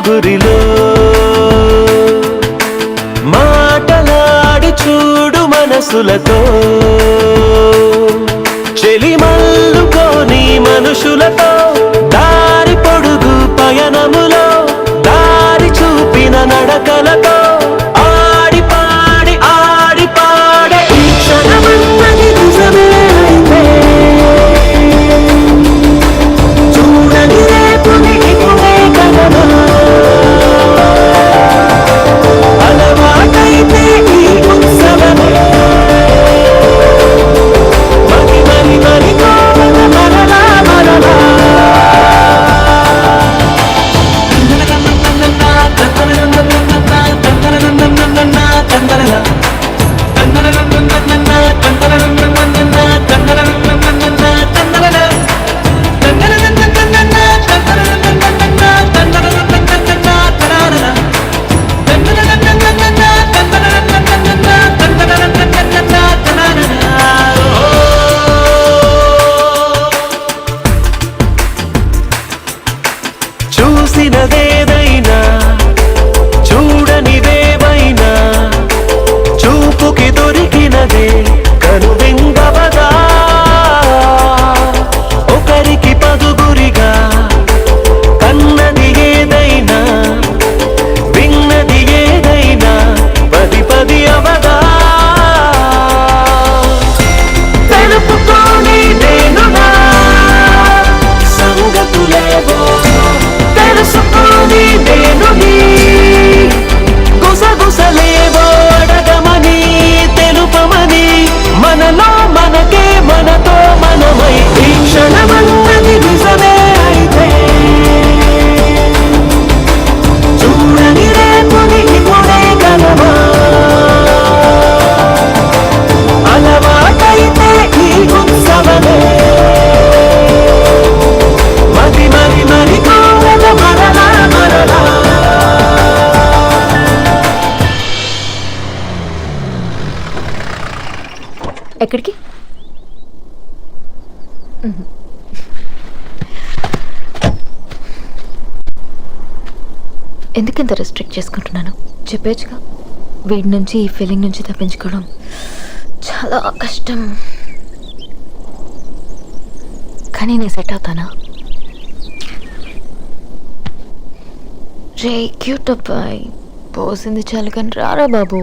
నలుగురిలో మాటలాడి చూడు మనసులతో చెలిమల్లుకోని మనుషులతో దారి పొడుగు పయనములో దారి చూపిన నడకలతో ఆడి పాడే ఈ క్షణమన్నది నిజమే అయితే చూడని రేపుని ఇప్పుడే కలనా అలవాటైతే ఈ ఉత్సవమే మరి కోవన మరలా చూసినదేదైనా చూడనిదేవైనా చూపుకి దొరికినదే కనువింగవదా ఒకరికి పదుగురిగా కన్నది ఏదైనా విన్నది ఏదైనా పది పది అవదా తెలుపుకోని నేనునా సంగతులేవో తెలుసుకొని నేను గుసగుసలేవో అడగమని తెలుపమని మనలో మనకే మనతో మనమై ఈ క్షణమన్నది నిజమే అయితే చూడని రేపుని ఇప్పుడే కలవా అలవాటైతే ఈ ఉత్సవమే మరి కోవన మరలా ఎక్కడికి? ఎందుకంత రెస్ట్రిక్ట్ చేసుకుంటున్నాను చెప్పేచ్చుగా. వీడి నుంచి ఈ ఫీలింగ్ నుంచి తప్పించుకోవడం చాలా కష్టం. కానీ నేను సెట్ అవుతానా? రే క్యూట్ అబ్బాయి పోసింది చాలు కానీ రారా బాబు.